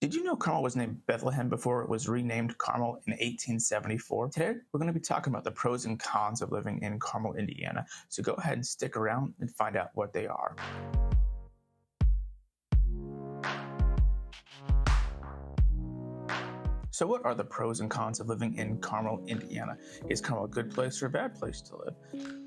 Did you know Carmel was named Bethlehem before it was renamed Carmel in 1874? Today, we're going to be talking about the pros and cons of living in Carmel, Indiana. So go ahead and stick around and find out what they are. So what are the pros and cons of living in Carmel, Indiana? Is Carmel a good place or a bad place to live?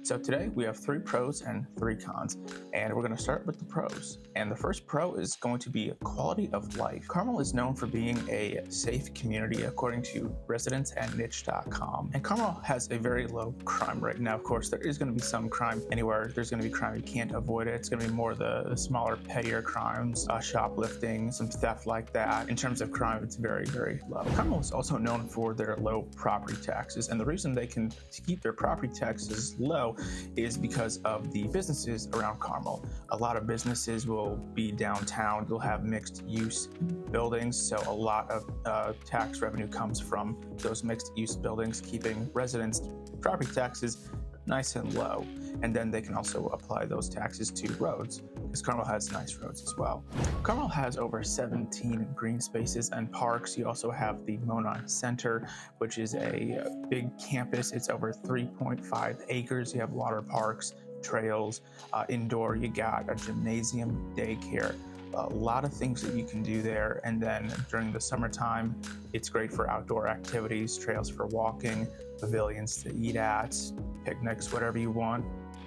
So today we have 3 pros and 3 cons, and we're going to start with the pros. And the first pro is going to be quality of life. Carmel is known for being a safe community according to residents and niche.com. And Carmel has a very low crime rate. Now, of course, there is going to be some crime anywhere. There's going to be crime, you can't avoid it. It's going to be more the smaller, pettier crimes, shoplifting, some theft like that. In terms of crime, it's very, very low. Carmel is also known for their low property taxes, and the reason they can keep their property taxes low is because of the businesses around Carmel. A lot of businesses will be downtown. You'll have mixed use buildings, so a lot of tax revenue comes from those mixed use buildings, keeping residents' property taxes nice and low. And then they can also apply those taxes to roads, because Carmel has nice roads as well. Carmel has over 17 green spaces and parks. You also have the Monon Center, which is a big campus. It's over 3.5 acres. You have water parks, trails, indoor, you got a gymnasium, daycare, a lot of things that you can do there. And then during the summertime, it's great for outdoor activities, trails for walking, pavilions to eat at, picnics, whatever you want,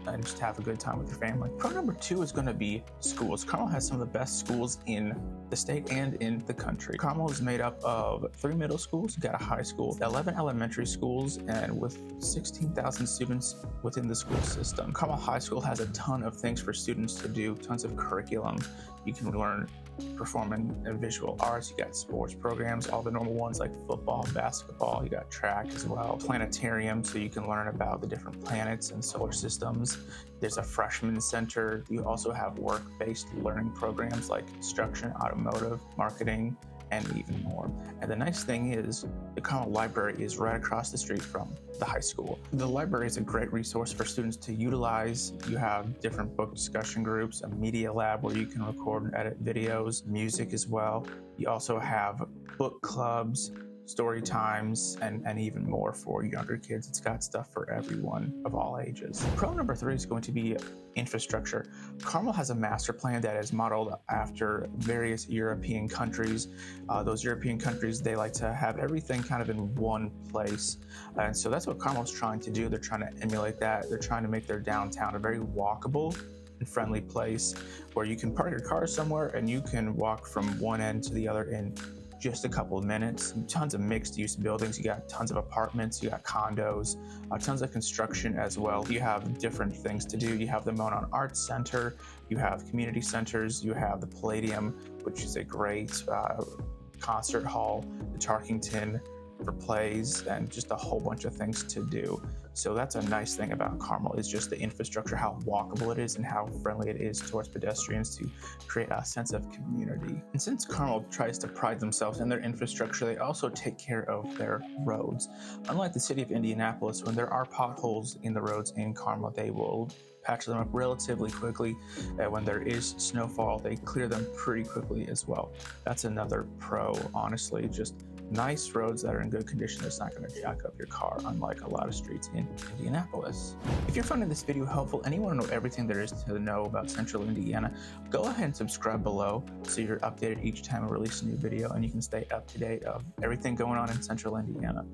and just have a good time with your family. Pro number 2 is going to be schools. Carmel has some of the best schools in the state and in the country. Carmel is made up of 3 middle schools, you got a high school, 11 elementary schools, and with 16,000 students within the school system. Carmel High School has a ton of things for students to do, tons of curriculum. You can learn performing and visual arts, you got sports programs, all the normal ones like football, basketball, you got track as well, planetarium, so you can learn about the different planets and solar systems. There's a freshman center. You also have work-based learning programs like construction, automotive, marketing, and even more. And the nice thing is the Carmel Library is right across the street from the high school. The library is a great resource for students to utilize. You have different book discussion groups, a media lab where you can record and edit videos, music as well. You also have book clubs, story times, and even more for younger kids. It's got stuff for everyone of all ages. Pro number 3 is going to be infrastructure. Carmel has a master plan that is modeled after various European countries. Those European countries, they like to have everything kind of in one place. And so that's what Carmel's trying to do. They're trying to emulate that. They're trying to make their downtown a very walkable and friendly place where you can park your car somewhere and you can walk from one end to the other in just a couple of minutes. Tons of mixed use buildings. You got tons of apartments, you got condos, tons of construction as well. You have different things to do. You have the Monon Arts Center, you have community centers, you have the Palladium, which is a great concert hall, the Tarkington for plays, and just a whole bunch of things to do. So that's a nice thing about Carmel, is just the infrastructure, how walkable it is and how friendly it is towards pedestrians to create a sense of community. And since Carmel tries to pride themselves in their infrastructure, they also take care of their roads. Unlike the city of Indianapolis, when there are potholes in the roads in Carmel, they will patch them up relatively quickly. And when there is snowfall, they clear them pretty quickly as well. That's another pro, honestly, just nice roads that are in good condition that's not going to jack up your car, unlike a lot of streets in Indianapolis. If you're finding this video helpful and you want to know everything there is to know about Central Indiana, go ahead and subscribe below so you're updated each time I release a new video and you can stay up to date of everything going on in Central Indiana.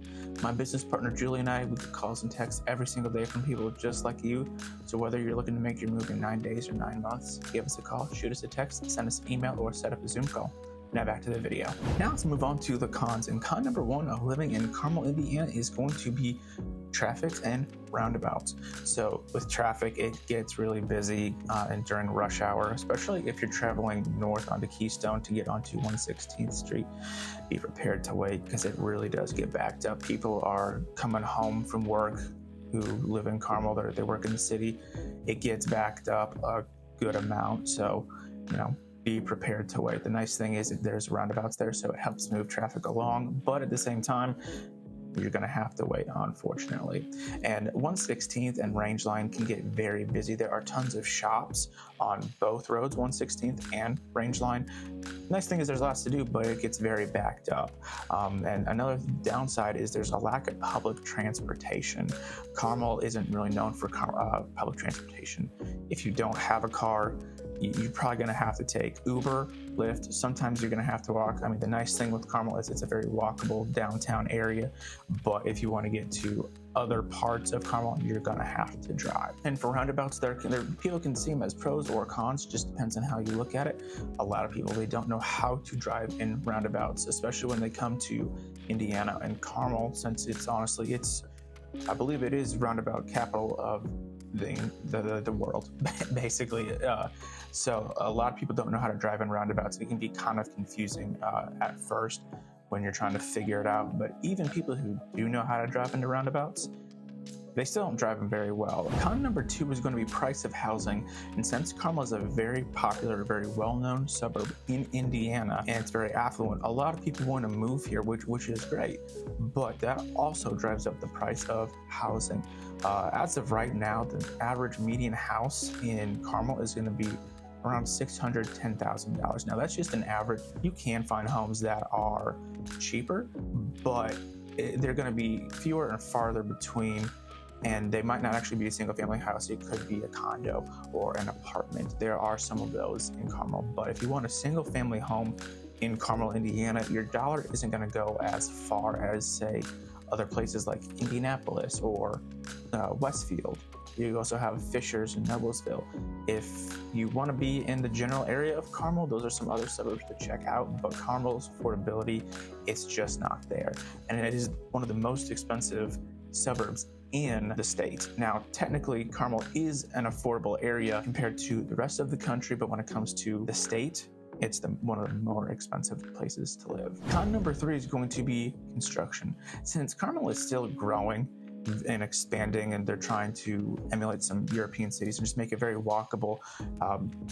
My business partner Julie and I, we get calls and texts every single day from people just like you. So whether you're looking to make your move in 9 days or 9 months, give us a call, shoot us a text, send us an email, or set up a Zoom call. Now back to the video. Now let's move on to the cons. And con number 1 of living in Carmel, Indiana is going to be traffic and roundabouts. So with traffic, it gets really busy and during rush hour, especially if you're traveling north onto Keystone to get onto 116th Street. Be prepared to wait because it really does get backed up. People are coming home from work who live in Carmel, they work in the city. It gets backed up a good amount. So, be prepared to wait. The nice thing is that there's roundabouts there, so it helps move traffic along, but at the same time, you're going to have to wait, unfortunately. And 116th and Rangeline can get very busy. There are tons of shops on both roads, 116th and Rangeline. Nice thing is there's lots to do, but it gets very backed up. And another downside is there's a lack of public transportation. Carmel isn't really known for public transportation. If you don't have a car, you're probably going to have to take Uber, Lyft. Sometimes you're going to have to walk. I mean, the nice thing with Carmel is it's a very walkable downtown area, but if you want to get to other parts of Carmel, you're going to have to drive. And for roundabouts, people can see them as pros or cons, just depends on how you look at it. A lot of people, they don't know how to drive in roundabouts, especially when they come to Indiana and Carmel, since I believe it is roundabout capital of the world, basically. So a lot of people don't know how to drive in roundabouts. It can be kind of confusing at first when you're trying to figure it out. But even people who do know how to drive into roundabouts, they still don't drive them very well. Con number 2 is going to be price of housing. And since Carmel is a very popular, very well-known suburb in Indiana, and it's very affluent, a lot of people want to move here, which is great. But that also drives up the price of housing. As of right now, the average median house in Carmel is going to be around $610,000. Now that's just an average. You can find homes that are cheaper, but they're going to be fewer and farther between, and they might not actually be a single family house. It could be a condo or an apartment. There are some of those in Carmel, but if you want a single family home in Carmel, Indiana, your dollar isn't going to go as far as, say, other places like Indianapolis or Westfield. You also have Fishers and Noblesville. If you want to be in the general area of Carmel, those are some other suburbs to check out, but Carmel's affordability, it's just not there. And it is one of the most expensive suburbs in the state. Now, technically, Carmel is an affordable area compared to the rest of the country, but when it comes to the state, it's one of the more expensive places to live. Con number 3 is going to be construction. Since Carmel is still growing and expanding, and they're trying to emulate some European cities and just make it very walkable,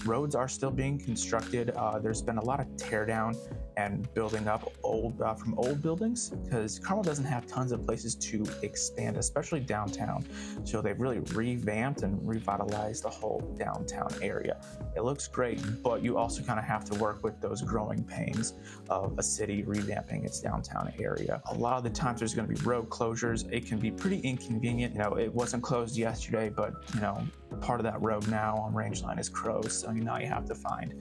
roads are still being constructed. There's been a lot of tear down and building up from old buildings, because Carmel doesn't have tons of places to expand, especially downtown. So they've really revamped and revitalized the whole downtown area. It looks great, but you also kind of have to work with those growing pains of a city revamping its downtown area. A lot of the times there's going to be road closures. It can be pretty inconvenient. It wasn't closed yesterday, but part of that road now on Rangeline is closed, so now you have to find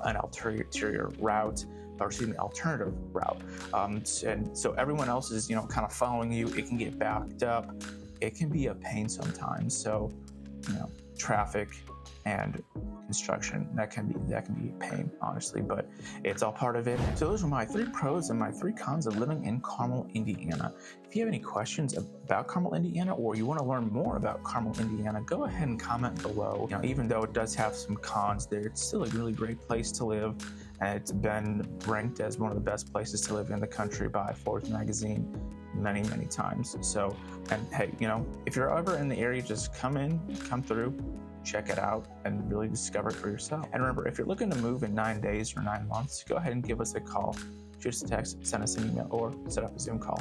an alternative route. And so everyone else is, kind of following you. It can get backed up. It can be a pain sometimes. So, traffic and construction, that can be a pain, honestly, but it's all part of it. So those are my 3 pros and my 3 cons of living in Carmel, Indiana. If you have any questions about Carmel, Indiana, or you want to learn more about Carmel, Indiana, go ahead and comment below. Even though it does have some cons there, it's still a really great place to live. And it's been ranked as one of the best places to live in the country by Forbes magazine many, many times. So, and hey, if you're ever in the area, just come through, check it out, and really discover it for yourself. And remember, if you're looking to move in 9 days or 9 months, go ahead and give us a call, shoot us a text, send us an email, or set up a Zoom call.